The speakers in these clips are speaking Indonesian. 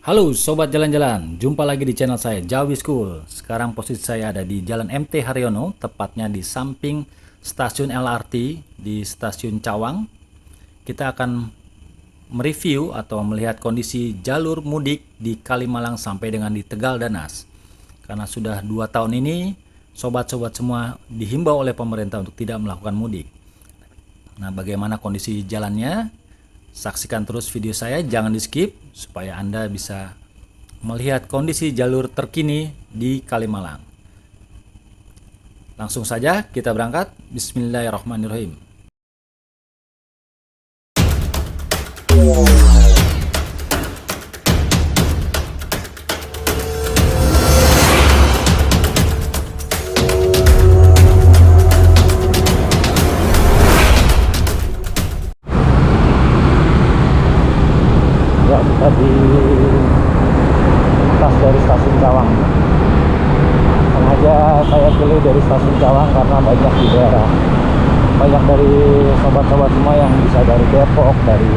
Halo Sobat Jalan-Jalan, jumpa lagi di channel saya Jawi School. Sekarang posisi saya ada di Jalan MT Haryono, tepatnya di samping stasiun LRT di Stasiun Cawang. Kita akan mereview atau melihat kondisi jalur mudik di Kalimalang sampai dengan di Tegal Danas. Karena sudah 2 tahun ini, sobat-sobat semua dihimbau oleh pemerintah untuk tidak melakukan mudik. Nah, bagaimana kondisi jalannya? Saksikan terus video saya, jangan di skip supaya Anda bisa melihat kondisi jalur terkini di Kalimalang. Langsung saja kita berangkat. Bismillahirrahmanirrahim. Ya, kita di atas dari stasiun Cawang. Sengaja saya pilih dari stasiun Cawang karena banyak di daerah, banyak dari sobat-sobat semua yang bisa dari Depok, dari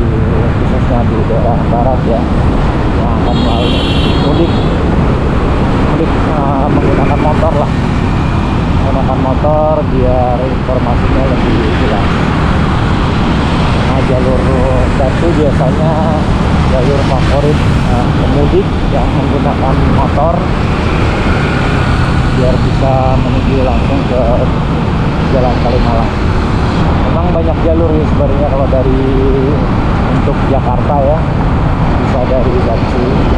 khususnya di daerah barat ya, yang akan mudik menggunakan motor lah, menggunakan motor biar informasinya lebih jelas. Nah, jalur satu biasanya jalur favorit pemudik yang menggunakan motor biar bisa menuju langsung ke Jalan Kalimalang. Memang banyak jalur ya sebenarnya kalau dari untuk Jakarta ya, bisa dari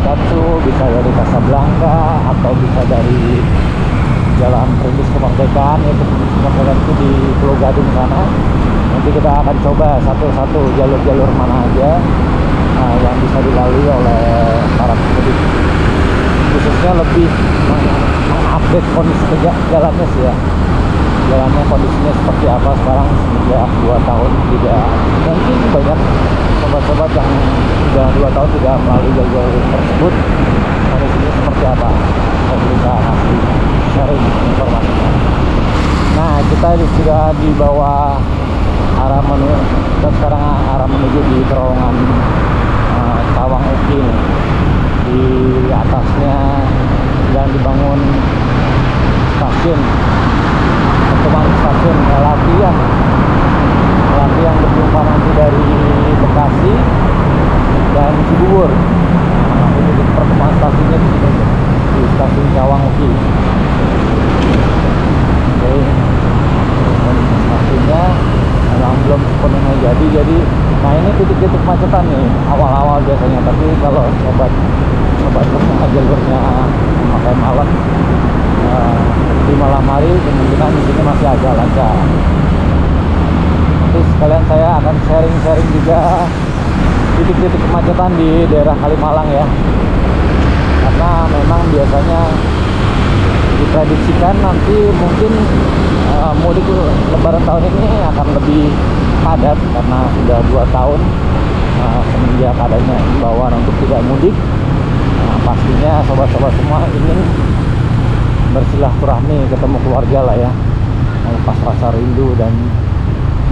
Datsu, bisa dari Kasablanka, atau bisa dari Jalan Perintis Kemerdekaan, yaitu Perintis Kemerdekaan itu di Pulau Gadung sana. Nanti kita akan coba satu-satu jalur-jalur mana aja yang bisa dilalui oleh para pemudik, khususnya lebih mengupdate kondisi jalannya sih ya, jalannya kondisinya seperti apa sekarang semenjak 2 tahun tidak, mungkin banyak sobat-sobat yang sudah 2 tahun tidak melalui jalur tersebut, kondisinya seperti apa saya bisa ngasih sharing informasinya. Nah, kita sudah di bawah arah menuju, dan sekarang arah menuju di terowongan Cawang Uki. Di atasnya sedang dibangun stasiun, pertemuan stasiun LRT yang berjumpa nanti dari Bekasi dan Cibubur. Nah, ini pertemuan stasiunnya di sini, di stasiun Cawang Uki. Oke, stasiunnya memang belum sepenuhnya jadi nah ini titik-titik macetan nih awal-awal biasanya, tapi kalau sobat jalurnya memakai malam di malam hari kemungkinan di sini masih agak lancar. Nanti sekalian saya akan sharing juga titik-titik kemacetan di daerah Kalimalang ya, karena memang biasanya diprediksikan nanti mungkin mudik lebaran tahun ini akan lebih padat karena sudah 2 tahun semenjak adanya imbauan untuk tidak mudik. Pastinya sobat-sobat semua ingin bersilaturahmi, ketemu keluarga lah ya, melepas rasa rindu dan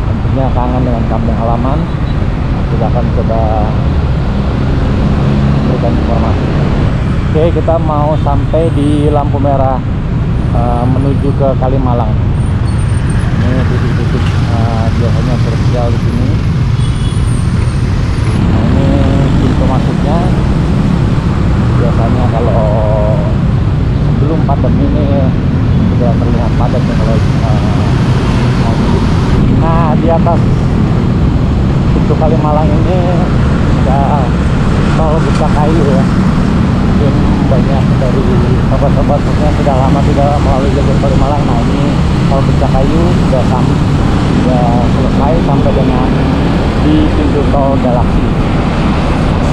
tentunya kangen dengan kampung halaman. Kita akan coba memberikan informasi. Oke, kita mau sampai di lampu merah menuju ke Kalimalang. Ini titik-titik biasanya krusial di sini. Nah, ini pintu masuknya. Biasanya kalau sebelum pandemi ini sudah terlihat padat ya kalau mau mudik. Nah, di atas pintu Kalimalang ini ada tol Becakayu ya. Mungkin banyak dari sobat-sobat yang sudah lama tidak melalui jalur Kalimalang. Nah, ini tol Becakayu sudah selesai sampai dengan di pintu tol Galaksi.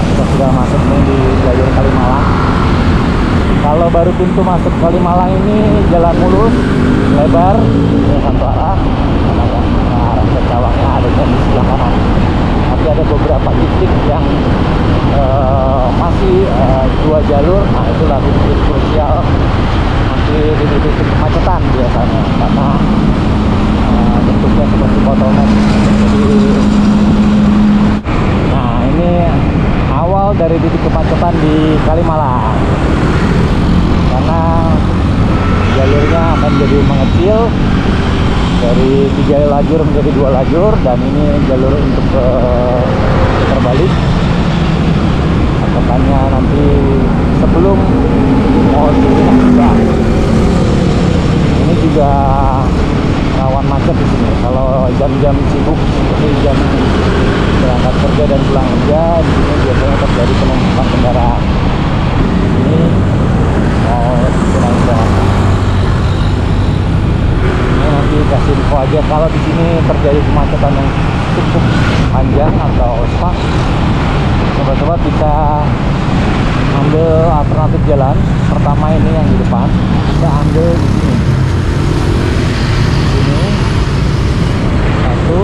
Kita sudah masuk nih di jalur Kalimalang. Kalau baru pintu masuk Kalimalang ini jalan mulus, lebar, satu arah, arah ke Cawangnya ada di sebelah kanan. Tapi ada beberapa titik yang masih 2 jalur. Nah, itulah titik krusial, nanti titik kemacetan biasanya karena bentuknya seperti bottleneck. Jadi, nah ini awal awal dari titik kemacetan di Kalimalang, karena jalurnya akan jadi mengecil dari 3 lajur menjadi 2 lajur, dan ini jalur untuk terbalik. Macetannya nanti sebelum mau Cibinong. Ini juga rawan macet di sini. Kalau jam-jam sibuk seperti jam berangkat kerja dan pulang kerja, di sini biasanya terjadi penumpukan kendaraan. Ini mau Cibinong. Ini nanti kasih info aja kalau di sini terjadi kemacetan yang cukup panjang atau stuck. Sobat-sobat bisa ambil alternatif jalan. Pertama ini yang di depan, bisa ambil di sini. Sini satu,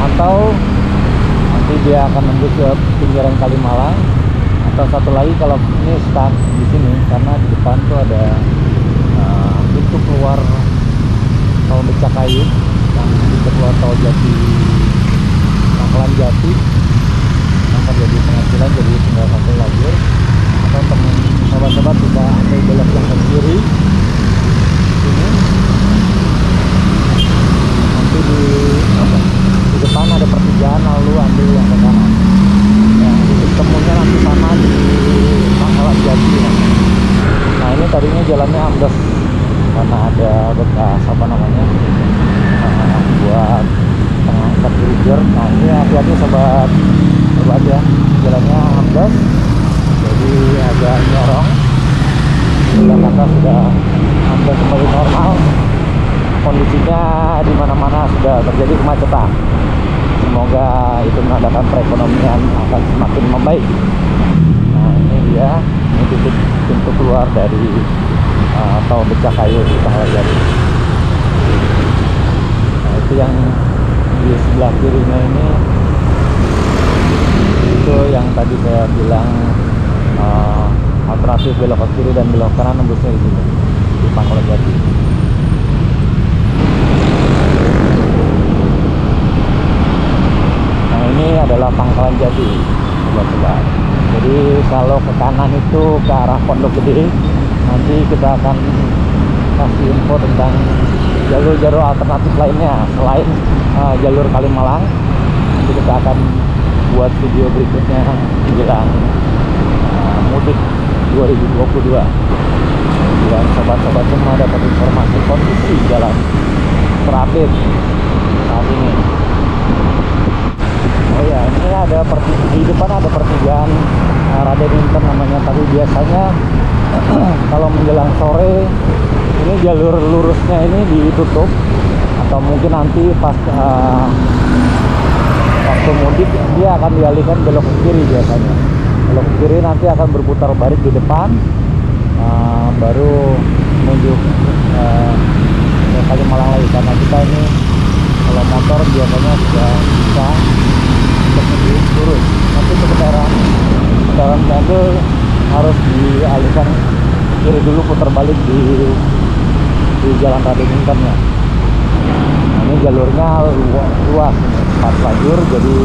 atau nanti dia akan nembus ke pinggiran Kalimalang, atau satu lagi kalau ini stuck di sini karena di depan tuh ada pintu keluar tol Becakayu, yang pintu keluar tol Jati Pangkalan Jati, yang terjadi pengecilan jadi tinggal satu lajur. Atau teman sobat-sobat bisa ambil belok yang ke kiri sini, nanti di depan ada pertigaan, lalu ambil yang ke kanan. Yang titik temunya nanti sama di Pangkalan Jati. Nah ini tadinya jalannya ambles karena ada bekas buat pengangkat rider. Nah ini hati-hati sobat ya, jalannya ambles jadi agak nyorong. Jalan kata sudah hampir kembali normal, kondisinya di mana-mana sudah terjadi kemacetan. Semoga itu menandakan perekonomian akan semakin membaik. Nah ini dia, ini titik pintu keluar dari tol Becakayu di Pangkalan Jati. Nah itu yang di sebelah kirinya ini, itu yang tadi saya bilang alternatif belok ke kiri dan belok kanan nembusnya di sini di Pangkalan Jati. Nah ini adalah Pangkalan Jati, sobat-sobat. Jadi kalau ke kanan itu ke arah Pondok Gede, nanti kita akan kasih info tentang jalur-jalur alternatif lainnya selain jalur Kalimalang. Nanti kita akan buat video berikutnya menjelang mudik 2022, dan sobat-sobat semua dapat informasi kondisi jalan terupdate saat ini. Oh ya, ini ada di depan ada pertigaan Raden Inten namanya, tapi biasanya kalau menjelang sore ini jalur lurusnya ini ditutup, atau mungkin nanti pas waktu mudik dia akan dialihkan belok ke kiri biasanya. Belok ke kiri nanti akan berputar balik di depan, baru menuju ke Kalimalang lagi. Karena kita ini kalau motor biasanya sudah bisa untuk menuju lurus. Nanti ke kendaraan mobil harus dialihkan kiri dulu, putar balik di Jalan Raden Inten-nya. Nah, ini jalurnya luas, 4 lajur, jadi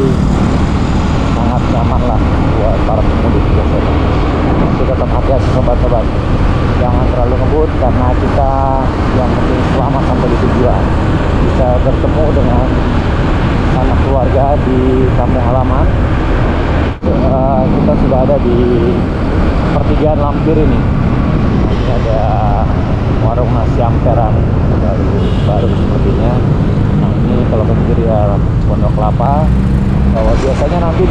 sangat nyaman lah buat para pemudik biasanya. Tapi tetap hati-hati sobat-sobat, jangan terlalu ngebut, karena kita yang penting selamat sampai di tujuan, bisa bertemu dengan anak keluarga di kampung halaman. Kita sudah ada di pertigaan Lampir ini. Ini ada warung nasi amperan baru sepertinya. Nah ini kalau ke kiri ya Pondok Kelapa. Bahwa biasanya nanti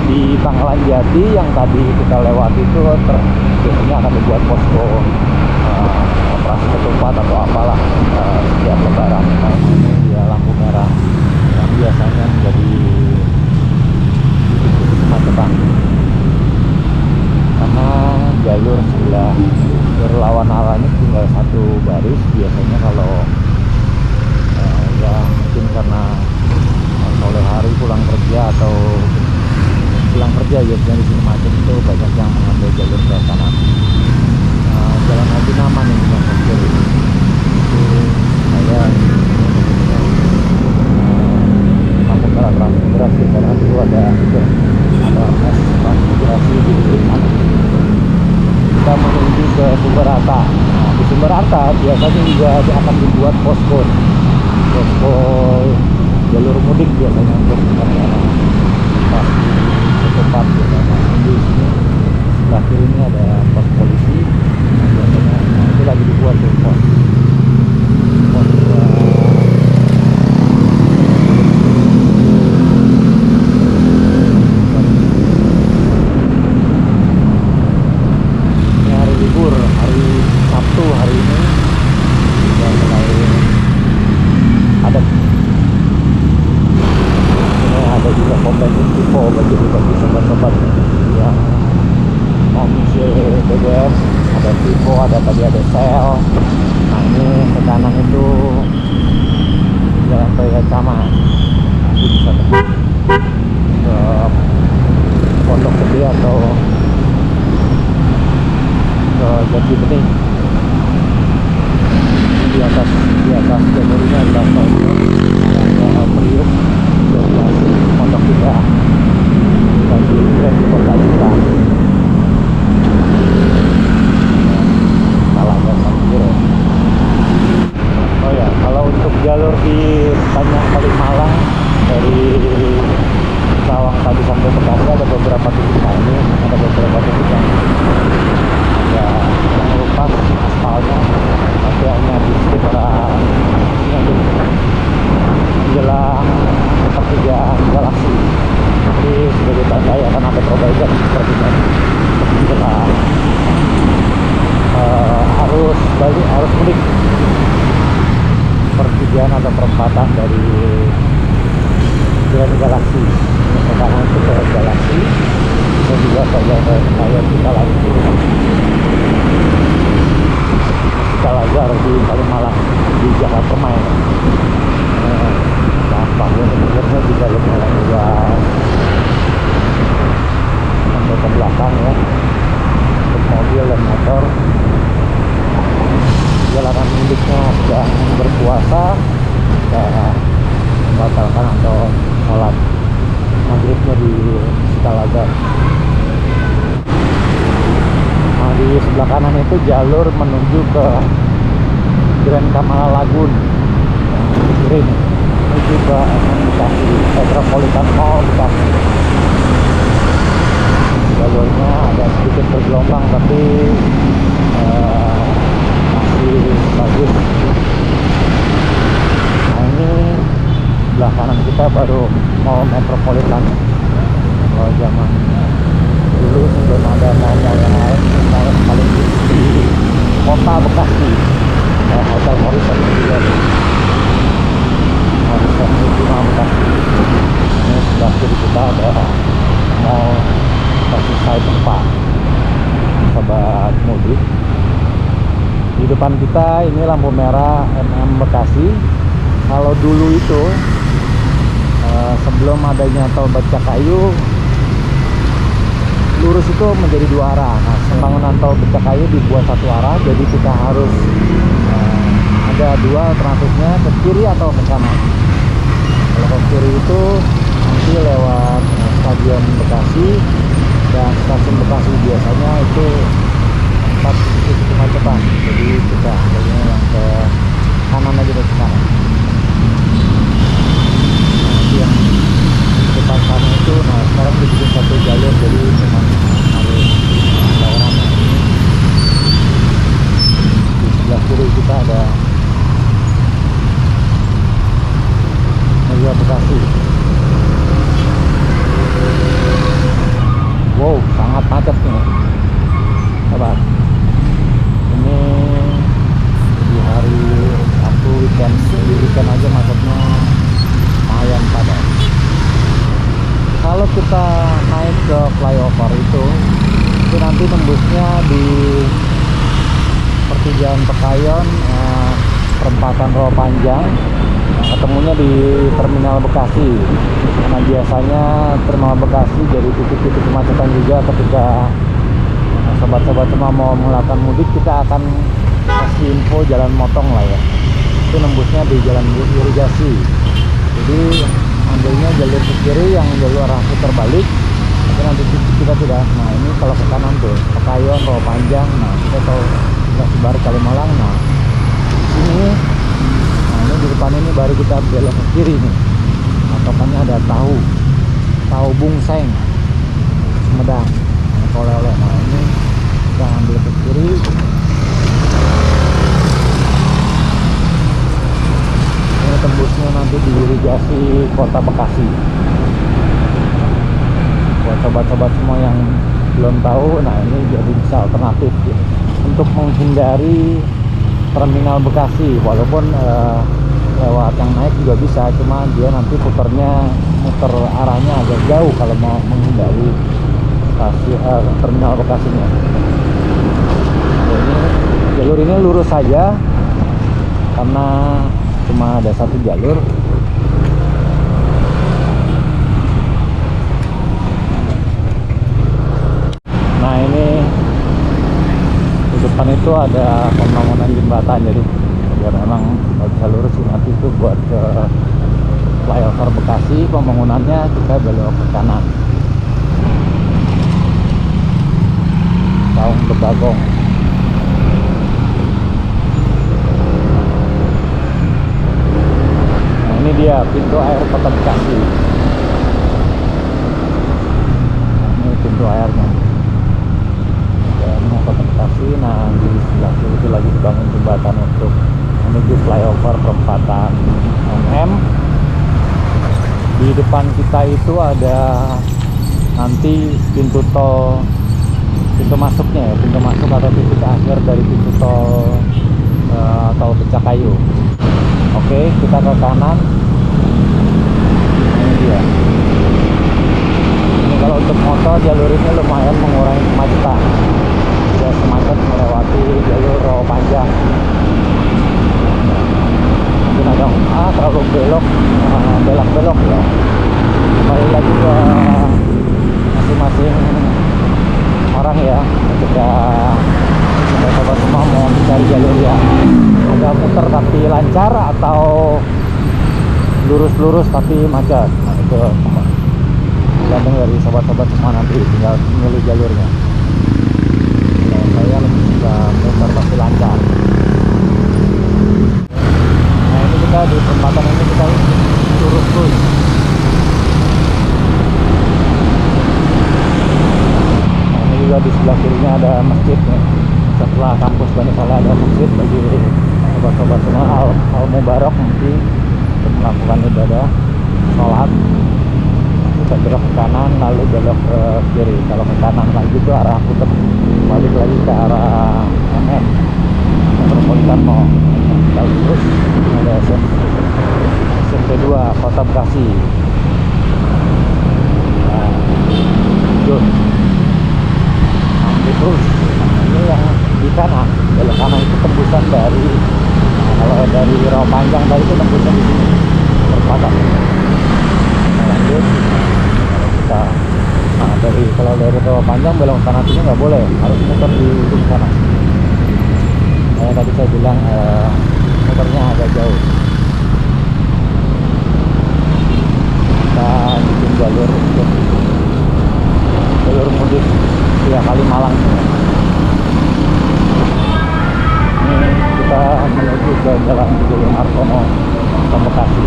di Pangkalan Jati yang tadi kita lewati itu biasanya akan dibuat posko operasi ketupat atau apalah setiap lebaran. Nah ini dia lampu merah yang biasanya menjadi kemacetan, karena jalur sebelah berlawan arah ini tinggal satu baris. Biasanya kalau ya mungkin karena sore hari pulang kerja atau pulang kerja biasanya di sini macet, itu banyak yang mengambil jalur ke kanan. Jalan Haji Naman ini yang kecil itu saya masuk ke arah transmigrasi, karena itu ada es menuju ke Sumber Arta. Nah, di Sumber Arta biasanya juga akan dibuat posko jalur mudik biasanya untuk pasti setempat biasanya. Di sini sebelah kiri ini ada pos polisi. Nah, biasanya itu lagi dibuat tuh pos hari libur, hari Sabtu hari ini sudah mulai padat. Ini ada juga komplain info bagi sobat-sobat yang mau ngisi BBM. Ada Vivo, ada tadi ada Sel. Nah ini ke kanan itu Jalan Raya Caman. Nanti bisa ke Pondok Gede atau ke Jati Bening. Di atas jalurnya adalah tol Priuk, Jatiasi, Pondok Indah, dan di Kota Kita. Salah dan Sampir. Oh ya, kalau untuk jalur di Tanjung Kalimalang dari Cawang tadi sampai Bekasi ada beberapa titik. Nah ini ada beberapa titik yang lepas aspalnya, tapi hanya di sekitaran menjelang pertigaan Galaksi. Jadi sebagai tanda ya akan ada perbaikan seperti ini menjelang arus mudik pertigaan atau perempatan dari Jalan Galaksi. Pertama itu ke Galaksi dan juga ke Jalan kita lagi Al-Azhar di Kalimalang di Jakarta Permai. Dampaknya sebenarnya juga lumayan luas sampai ke belakang ya, untuk mobil dan motor. Jalanan mudiknya sedang berpuasa dan membatalkan atau sholat maghribnya di Al-Azhar. Nah, di sebelah kanan itu jalur menuju ke Grand Kamala Lagoon, kiri menuju ke Bekasi, Metropolitan Mall Bekasi. Jalurnya ada sedikit bergelombang tapi masih bagus. Nah ini sebelah kanan kita baru Mall Metropolitan. Kalau zaman dulu sebelum ada mall yang lain, yang paling di kota Bekasi, Hotel Morrison juga Morrison itu Bekasi. Ini sebelah kiri kita ada Mall Bekasi Side 4. Sobat mudik, di depan kita ini lampu merah Bekasi. Kalau dulu itu sebelum adanya tol Becakayu, lurus itu menjadi dua arah. Nah, pembangunan tol Becakayu dibuat satu arah, jadi kita harus ada dua alternatifnya, ke kiri atau ke kanan. Kalau ke kiri itu nanti lewat Stadion Bekasi dan Stasiun Bekasi, biasanya itu tempat titik kemacetan. Jadi kita ambilnya yang ke kanan aja, ke kanan. Yang depan sana itu, nah sekarang dibikin satu jalur, jadi memang harus lawanan. Di sebelah kiri kita ada Mega Bekasi. Wow, sangat macet nih sahabat. Ini di hari Sabtu weekend, di weekend aja macetnya lumayan padat. Kalau kita naik ke flyover itu nanti tembusnya di pertigaan Pekayon, perempatan Rawa Panjang, ketemunya di Terminal Bekasi. Karena biasanya Terminal Bekasi jadi titik-titik kemacetan juga ketika sobat-sobat semua mau melakukan mudik. Kita akan kasih info jalan motong lah ya, itu nembusnya di jalan irigasi. Jadi ambilnya jalur ke kiri yang jalur arah putar balik, tapi nanti kita tidak. Nah ini kalau ke kanan tuh Pekayon, Rawa Panjang. Nah baru Kalimalang. Nah sini, nah ini di depan ini baru kita belok ke kiri nih. Patokannya ada tahu bungseng Sumedang, oleh-oleh. Nah ini kita ambil ke kiri. Ini tembusnya nanti di irigasi Kota Bekasi. Buat sobat-sobat semua yang belum tahu, nah ini jadi bisa alternatif untuk menghindari terminal Bekasi. Walaupun lewat yang naik juga bisa, cuma dia nanti muter arahnya agak jauh kalau mau menghindari terminal Bekasinya. Ini jalur ini lurus saja karena cuma ada satu jalur. Nah ini di depan itu ada pembangunan jembatan, jadi biar memang nggak bisa lurus sih, nanti itu buat ke flyover Bekasi pembangunannya kita belok ke kanan. Saung Bedagong. Nah ini dia pintu air Kota Bekasi. Ini pintu airnya. Ini Kota Bekasi. Nah di sebelah kiri itu lagi dibangun jembatan untuk menuju flyover perempatan MM. Di depan kita itu ada nanti pintu masuknya ya, pintu masuk atau pintu akhir dari pintu tol tol Becakayu. Oke, kita ke kanan. Ini dia. Ini kalau untuk motor jalur ini lumayan mengurangi kemacetan. Tidak semacet melewati jalur rawa panjang. Mungkin ada terlalu belok ya. Kembali lagi ke masing-masing orang ya, ketika sobat semua mau mencari jalur yang agak muter tapi lancar atau lurus-lurus tapi macet. Nah itu tergantung dari sobat-sobat semua, nanti tinggal memilih jalurnya. Kalau saya lebih suka muter tapi lancar. Nah ini kita di perempatan ini kita lurus terus. Juga di sebelah kirinya ada masjid nih. Setelah kampus Bani Saleh ada masjid bagi sobat-sobat semua Al Mubarak nanti untuk melakukan ibadah sholat. Kita belok ke kanan lalu belok ke kiri. Kalau ke kanan lagi itu arah putar balik lagi ke arah MM Metropolitan Mall. Lalu terus ada SMP 2 Kota Bekasi. Nah, terus ini yang di kanan, belok kanan itu tembusan dari kalau dari rawa panjang tadi itu tembusan di sini perempatan. Nah, lanjut kalau dari rawa panjang belok kanan ini nggak boleh, harus muter di ujung kanan. Kayak tadi saya bilang muternya agak jauh. Kita bikin jalur mudik via Kalimalang. Ini kita menuju ke Jalan Jalur Artono ke Bekasi.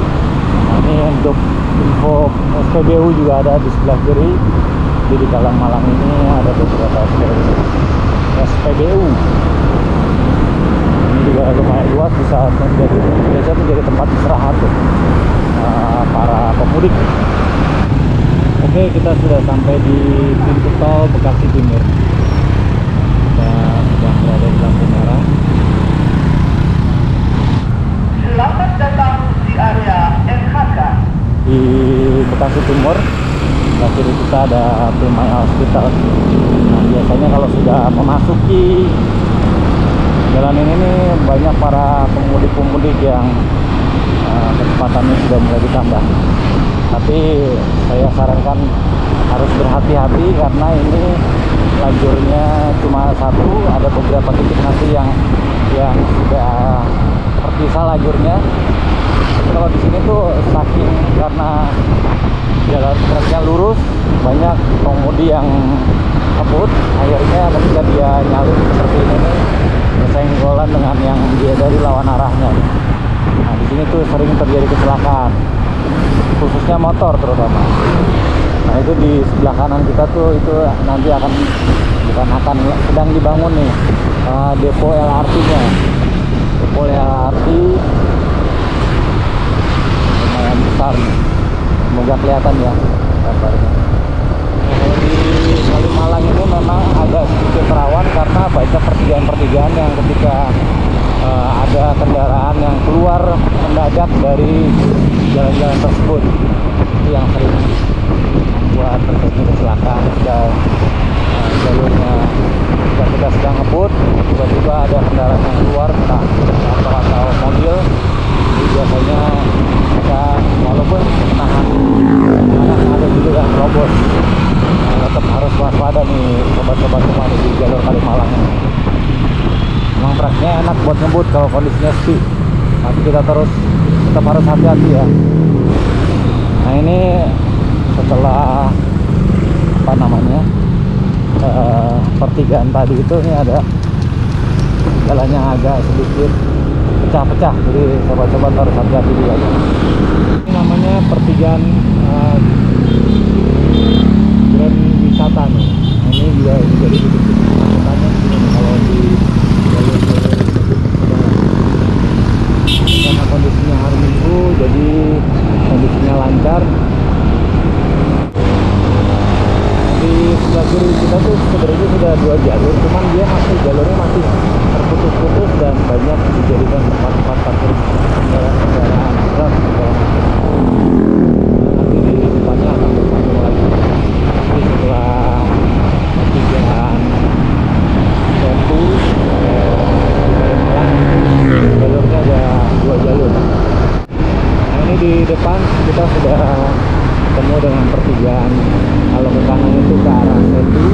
Nah ini untuk info SPBU juga ada di sebelah kiri. Di Dalam Malang ini ada beberapa SPBU. Ini juga lumayan luas, bisa menjadi tempat istirahat para pemudik. Oke, kita sudah sampai di pintu tol Bekasi Timur. Kita sudah berada di lampu merah. Selamat datang di area NHK. Di Bekasi Timur, sebelah kiri kita ada Primaya Hospital. Nah, biasanya kalau sudah memasuki jalan ini nih, banyak para pemudik-pemudik yang kecepatannya sudah mulai ditambah. Tapi saya sarankan harus berhati-hati karena ini lajurnya cuma satu, ada beberapa titik nanti yang sudah terpisah lajurnya. Kalau di sini tuh saking karena jalan truknya lurus, banyak pengemudi yang ngebut, akhirnya ketika dia nyalip seperti ini nih, bersenggolan dengan yang dia dari lawan arahnya. Nah di sini tuh sering terjadi kecelakaan, khususnya motor terutama. Nah itu di sebelah kanan kita tuh itu nanti sedang dibangun nih depo LRT-nya. Depo LRT lumayan besar nih. Semoga kelihatan ya gambarnya. Nah, kalau di Kalimalang ini memang agak sedikit rawan karena banyak pertigaan-pertigaan yang ketika ada kendaraan yang keluar mendadak dari jalan-jalan tersebut, itu yang sering membuat terjadi kecelakaan. Jalurnya kita sedang ngebut, tiba-tiba ada kendaraan yang keluar, entah motor atau mobil. Jadi biasanya kita walaupun menahan ada juga yang terobos. Tetap harus waspada nih sobat-sobat semua di jalur Kalimalang ini. Emang tracknya enak buat ngebut kalau kondisinya sepi, tapi kita tetap harus hati-hati ya. Nah ini setelah pertigaan tadi itu, ini ada jalannya agak sedikit pecah-pecah, jadi sobat-sobat harus hati-hati juga. Ini namanya pertigaan Grand Wisata nih. Nah, ini juga jadi titik-titik kemacetannya kalau di jalur karena kondisinya hari Minggu, jadi kondisinya lancar. Di sebelah kiri kita tuh sebenarnya sudah 2 jalur, cuman jalurnya masih terputus-putus dan banyak dijadikan tempat-tempat parkir kendaraan truk. Nanti di depannya akan bersambung lagi. Jadi setelah pertigaan Setu jalurnya ada 2 jalur. Nah ini di depan kita sudah ketemu dengan pertigaan. Kalau ke kanan itu ke arah Setu,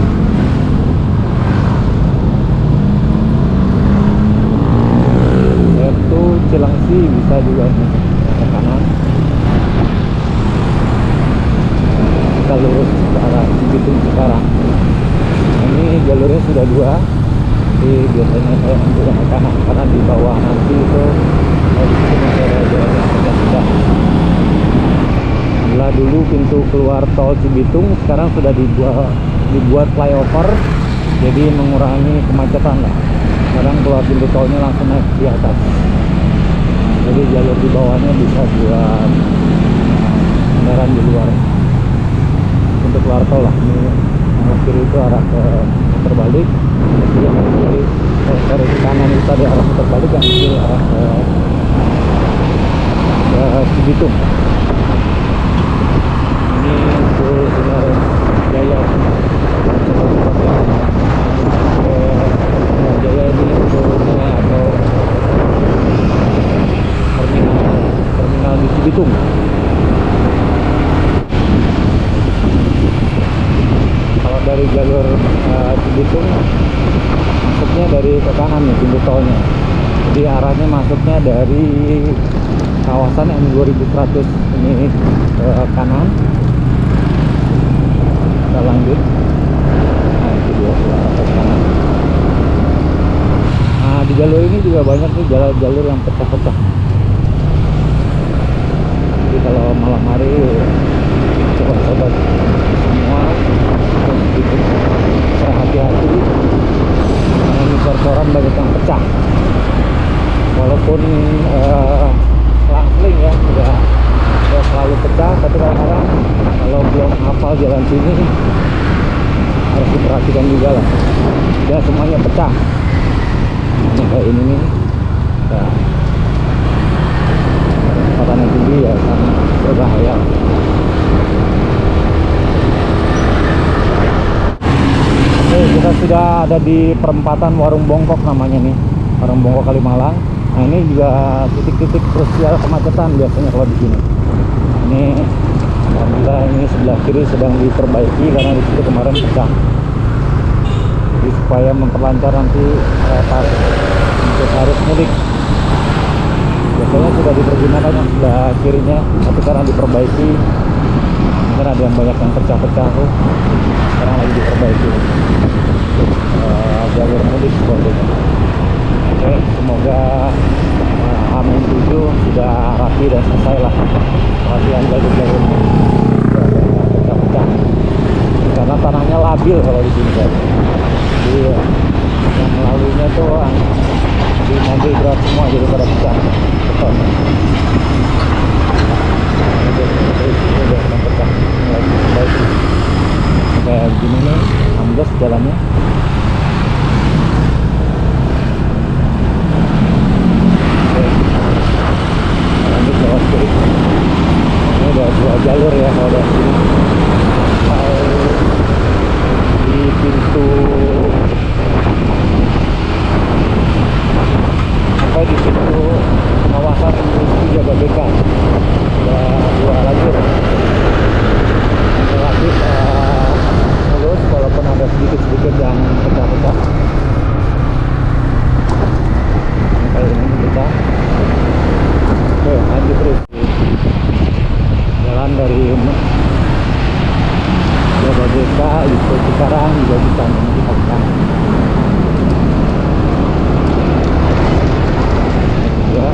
Cilengsi bisa juga nih ke kanan. Kita lurus ke arah Cibitung sekarang. Ini jalurnya sudah 2. Jadi biasanya saya ambil yang ke kanan karena di bawah nanti itu masih ada jalan yang pecah-pecah. Bila dulu pintu keluar tol Cibitung, sekarang sudah dibuat flyover, jadi mengurangi kemacetan lah. Sekarang keluar pintu tolnya langsung naik di atas. Jadi jalur di bawahnya bisa buat kendaraan di luar untuk keluar tol lah. Ini yang kiri itu arah ke terbalik, yang kiri dari kanan itu ada arah terbalik, yang kiri arah ke Cibitung. Ini untuk Sinar Jaya. Jaya ini turunnya atau terminal di Cibitung. Kalau dari jalur Cibitung masuknya dari ke kanan nih pintu tolnya. Jadi arahnya masuknya dari kawasan M2100 ini ke kanan. Kita lanjut. Nah itu dia ke kanan. Nah di jalur ini juga banyak nih jalur yang pecah-pecah. Jadi kalau malam hari sobat-sobat semua harus hati-hati, karena ini koran banyak yang pecah. Walaupun langsling ya sudah selalu pecah, tapi kadang-kadang kalau belum hafal jalan sini harus diperhatikan juga lah. Ya semuanya pecah. Ini kayak ini nih. Nah, kecepatannya tinggi ya sangat berbahaya. Oke, kita sudah ada di perempatan Warung Bongkok namanya nih, Warung Bongkok Kalimalang. Nah ini juga titik-titik krusial kemacetan biasanya kalau di sini. Ini alhamdulillah ini sebelah kiri sedang diperbaiki karena di situ kemarin pecah. Jadi supaya memperlancar nanti pas untuk arus mudik. Biasanya sudah dipergunakan yang sebelah kirinya, tapi karena diperbaiki, karena ada yang banyak yang pecah-pecah tuh, sekarang lagi diperbaiki jalur mudik seperti ini. Oke, sudah rapi dan selesai lah latihan jalur-jalurnya. Pecah-pecah karena tanahnya labil kalau di sini guys. Jadi yang melaluinya tuh di mobil berat semua jadi pada pecah beton. Kayak begini nih ambles jalannya. Lanjut lewat kiri. Ini ada 2 jalur ya kalau dari sini sampai di pintu kawasan industri Jababeka. Ada 2 lajur relatif mulus walaupun ada sedikit-sedikit yang pecah-pecah. Ini kali ini pecah. Oke, lanjut terus jalan dari Jababeka itu sekarang juga bisa menuju ke kanan. Ya.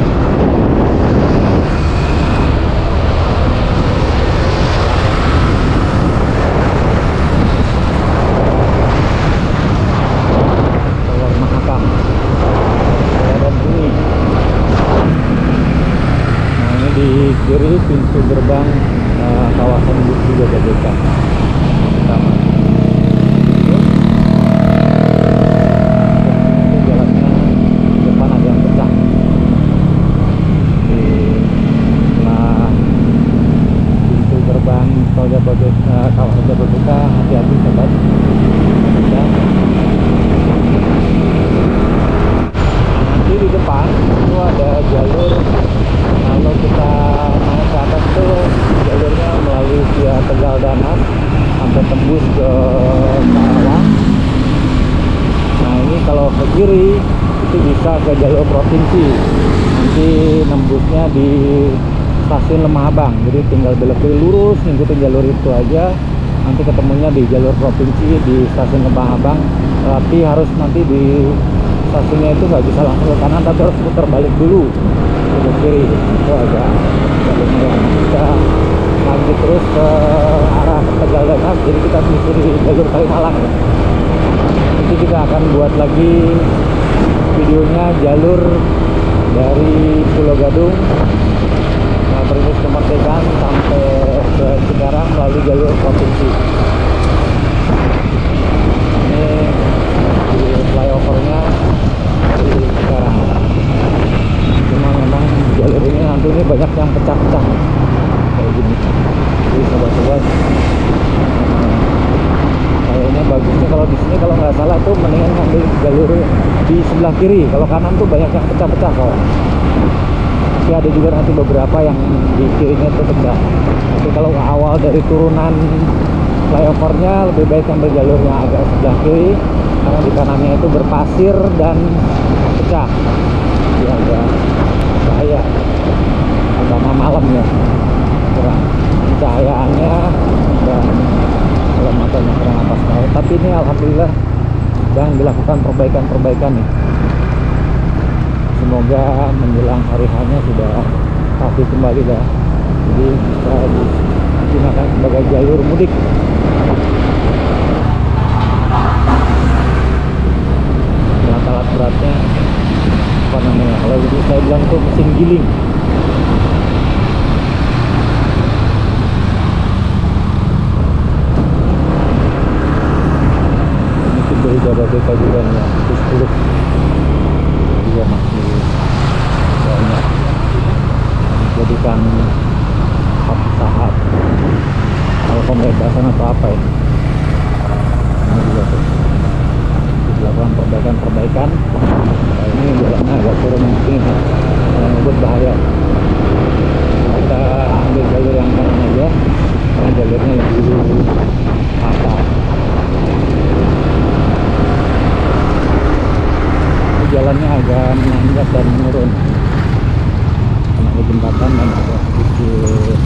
Kiri pintu gerbang kawasan industri Jababeka pertama. Itu jalannya depan ada yang pecah. Di sebelah pintu gerbang tol Jababeka, kawasan Jababeka, hati-hati sobat. Nanti di depan itu ada jalur. Kalau kita naik ke atas tuh jalurnya melalui via Tegal Danas sampai tembus ke Karawang. Nah ini kalau ke kiri itu bisa ke jalur provinsi, nanti nembusnya di stasiun Lemah Abang. Jadi tinggal belok kiri lurus ngikutin jalur itu aja, nanti ketemunya di jalur provinsi di stasiun Lemah Abang. Tapi harus nanti di stasiunnya itu nggak bisa langsung ke kanan, tapi harus putar balik dulu ke kiri. Itu agak lumayan. Kita lanjut terus ke arah Tegal Danas, jadi kita menyusuri jalur Kalimalang ya. Nanti kita akan buat lagi videonya jalur dari Pulau Gadung Perintis Kemerdekaan sampai ke Cikarang melalui jalur provinsi. Ini di flyovernya di Cikarang. Cuma memang jalur ini nanti ini banyak yang pecah-pecah kayak gini. Jadi sobat-sobat, kayaknya bagusnya kalau di sini kalau nggak salah tuh mendingan ngambil jalur di sebelah kiri. Kalau kanan tuh banyak yang pecah-pecah kok. Tapi ada juga nanti beberapa yang di kirinya tuh pecah. Tapi kalau awal dari turunan flyovernya lebih baik ambil jalur yang agak sebelah kiri, karena di kanannya itu berpasir dan pecah. Jadi agak bahaya, terutama malam ya, kurang pencahayaannya dan kalau matanya kurang apa sekali. Tapi ini alhamdulillah sedang dilakukan perbaikan-perbaikan nih. Semoga menjelang hari hanya sudah rapi kembali dah, jadi bisa digunakan sebagai jalur mudik. Alat beratnya apa namanya, kalau itu saya bilang tuh mesin giling. Ini dari Jababeka juga nih ya, 10 juga masih banyak jadikan saat kalau pembebasan atau apa ya. Ini juga tuh dilakukan perbaikan. Nah, ini jalannya agak turun mungkin yang membuat bahaya. Kita ambil jalur yang kanan aja karena jalurnya lebih patah. Jalannya agak menanjak dan menurun karena ada jembatan dan agak sedikit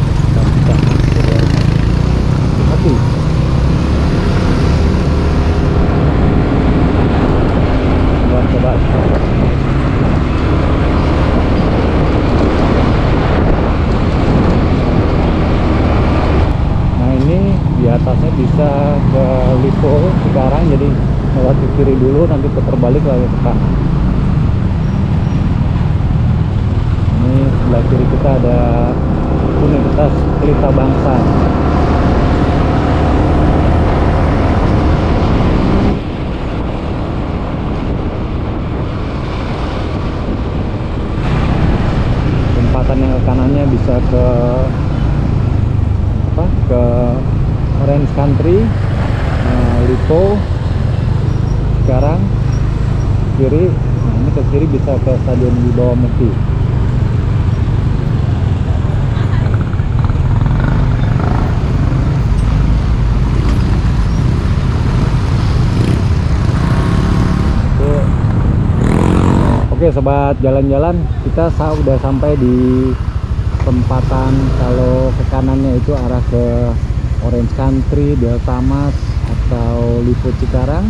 hati-hati. Coba bisa ke Lipo sekarang, jadi lewat ke kiri dulu, nanti putar balik lagi ke kanan. Ini sebelah kiri kita ada Universitas Pelita Bangsa. Tempatan yang ke kanannya bisa ke ke Orange Country, Lipo sekarang kiri. Nah, ini ke kiri bisa ke Stadion Wibawa Mukti. Oke sobat jalan-jalan, kita udah sampai di tempatan. Kalau ke kanannya itu arah ke Orange Country, Delta Mas atau Lipo Cikarang,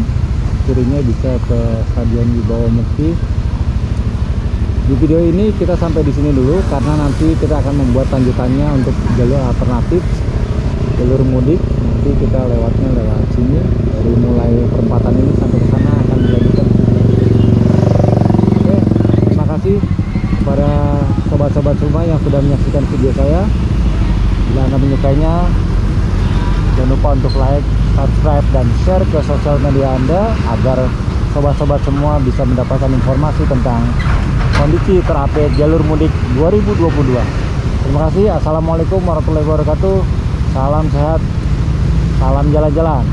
kirinya bisa ke Stadion Wibawa Mukti. Di video ini kita sampai di sini dulu, karena nanti kita akan membuat lanjutannya untuk jalur alternatif, jalur mudik. Nanti kita lewatnya lewat sini, dari mulai perempatan ini sampai ke sana akan dilanjutkan. Oke, terima kasih kepada sobat-sobat semua yang sudah menyaksikan video saya. Bila Anda menyukainya, jangan lupa untuk like, subscribe, dan share ke sosial media Anda, agar sobat-sobat semua bisa mendapatkan informasi tentang kondisi terupdate jalur mudik 2022. Terima kasih. Assalamualaikum warahmatullahi wabarakatuh. Salam sehat, salam jalan-jalan.